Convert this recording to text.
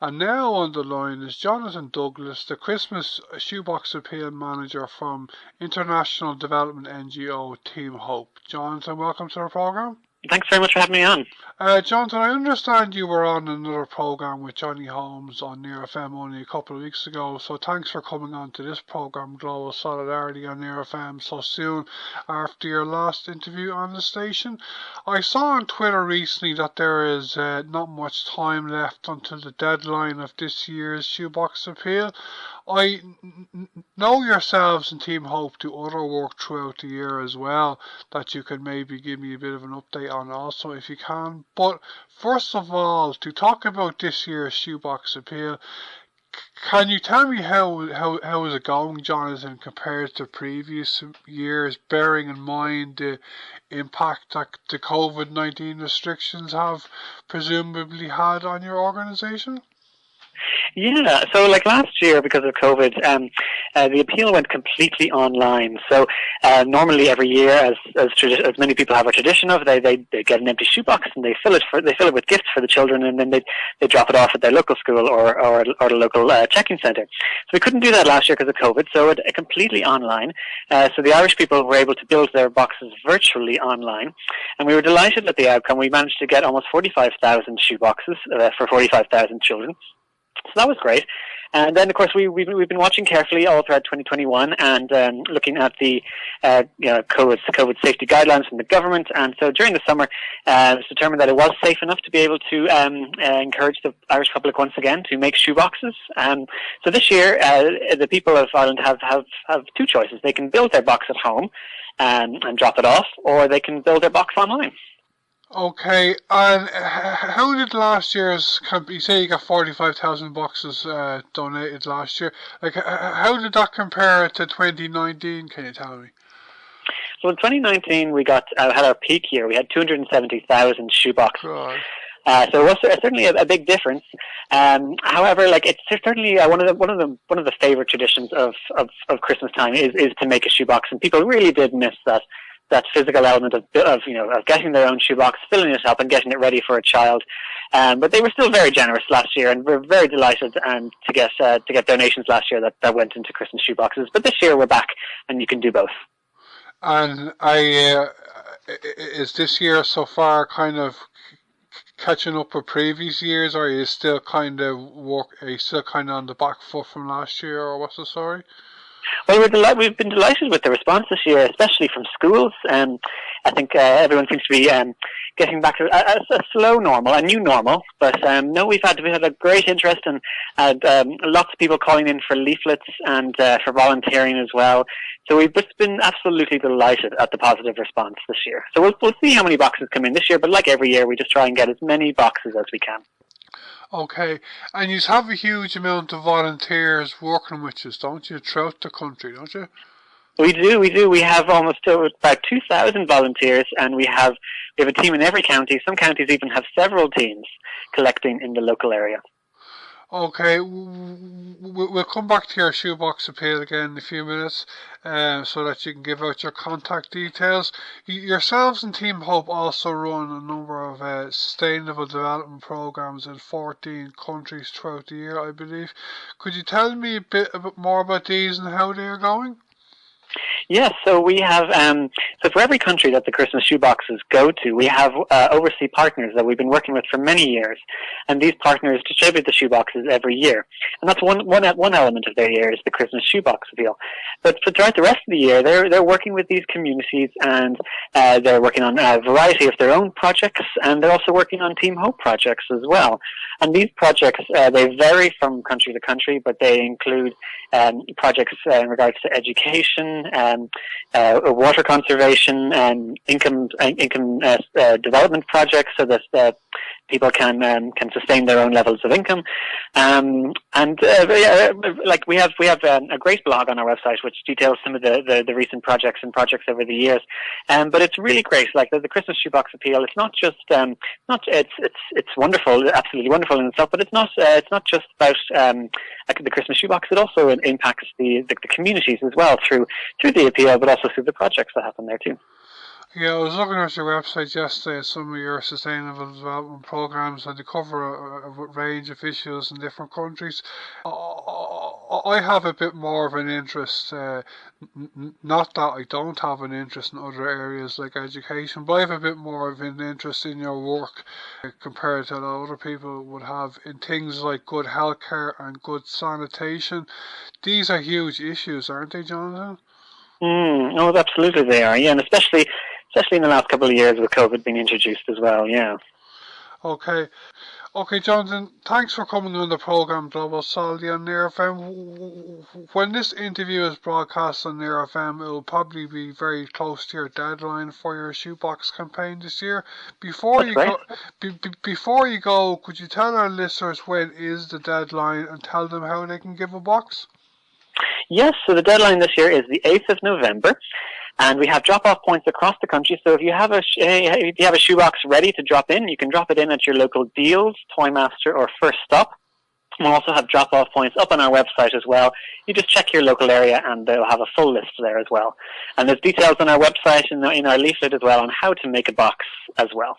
And now on the line is Jonathan Douglas, the Christmas Shoebox Appeal Manager from International Development NGO Team Hope. Jonathan, welcome to the programme. Thanks very much for having me on. Jonathan, I understand you were on another programme with Johnny Holmes on Near FM only a couple of weeks ago, so thanks for coming on to this programme, Global Solidarity on Near FM, so soon after your last interview on the station. I saw on Twitter recently that there is not much time left until the deadline of this year's Shoebox Appeal. I know yourselves and Team Hope do other work throughout the year as well that you can maybe give me a bit of an update on also if you can. But first of all, to talk about this year's Shoebox Appeal, can you tell me how is it going, Jonathan, compared to previous years, bearing in mind the impact that the COVID-19 restrictions have presumably had on your organisation? Yeah, so like last year, because of COVID, the appeal went completely online. So normally every year, as many people have a tradition of, they get an empty shoebox and they fill it with gifts for the children, and then they drop it off at their local school or the local checking centre. So we couldn't do that last year because of COVID, so it completely online. So the Irish people were able to build their boxes virtually online, and we were delighted at the outcome. We managed to get almost 45,000 shoeboxes for 45,000 children. So that was great. And then, of course, we've been watching carefully all throughout 2021 and looking at the COVID safety guidelines from the government. And so during the summer, it was determined that it was safe enough to be able to encourage the Irish public once again to make shoeboxes. So this year, the people of Ireland have two choices. They can build their box at home and drop it off, or they can build their box online. Okay, and how did last year's, you say you got 45,000 boxes donated last year, like how did that compare to 2019, can you tell me? So in 2019 we had our peak year, we had 270,000 shoeboxes. Right. So it was certainly a big difference. However, like it's certainly one of the favorite traditions of Christmas time is to make a shoebox, and people really did miss that physical element of getting their own shoebox, filling it up, and getting it ready for a child. But they were still very generous last year, and we're very delighted to get donations last year that went into Christmas shoeboxes. But this year we're back, and you can do both. And is this year so far kind of catching up with previous years, or are you still kind of on the back foot from last year, or what's the story? Well, we've been delighted with the response this year, especially from schools. I think everyone seems to be getting back to a slow normal, a new normal. But no, we've had a great interest, and lots of people calling in for leaflets and for volunteering as well. So we've just been absolutely delighted at the positive response this year. So we'll see how many boxes come in this year. But like every year, we just try and get as many boxes as we can. Okay, and you have a huge amount of volunteers working with us, don't you, throughout the country, don't you? We do. We have almost about 2,000 volunteers, and we have a team in every county. Some counties even have several teams collecting in the local area. Okay, we'll come back to your shoebox appeal again in a few minutes so that you can give out your contact details. Yourselves and Team Hope also run a number of sustainable development programs in 14 countries throughout the year, I believe. Could you tell me a bit more about these and how they are going? Yes, so we have, so for every country that the Christmas shoeboxes go to, we have overseas partners that we've been working with for many years, and these partners distribute the shoeboxes every year. And that's one element of their year is the Christmas shoebox appeal. But throughout the rest of the year, they're working with these communities, and they're working on a variety of their own projects, and they're also working on Team Hope projects as well. And these projects, they vary from country to country, but they include projects in regards to education, water conservation, and income development projects, so that people can sustain their own levels of income. Like we have a great blog on our website which details some of the recent projects over the years. But it's really great. Like the Christmas shoebox appeal, it's not just it's wonderful, absolutely wonderful in itself, but it's not just about the Christmas shoebox. It also impacts the communities as well through the appeal, but also through the projects that happen there too. Yeah, I was looking at your website yesterday at some of your sustainable development programs, and they cover a range of issues in different countries. I have a bit more of an interest, not that I don't have an interest in other areas like education, but I have a bit more of an interest in your work compared to that other people would have in things like good healthcare and good sanitation. These are huge issues, aren't they, Jonathan? Oh, absolutely they are. Yeah, and especially in the last couple of years with COVID being introduced as well. Yeah. Okay. Okay, Jonathan, thanks for coming on the program Global Solidity on Near FM. When this interview is broadcast on Near FM, it will probably be very close to your deadline for your Shoebox campaign this year. Before That's you great. go, before you go, could you tell our listeners when is the deadline and tell them how they can give a box? Yes, so the deadline this year is the 8th of November, and we have drop-off points across the country. So if you have a shoebox ready to drop in, you can drop it in at your local Deals, Toymaster, or First Stop. We'll also have drop-off points up on our website as well. You just check your local area, and they'll have a full list there as well. And there's details on our website and in our leaflet as well on how to make a box as well.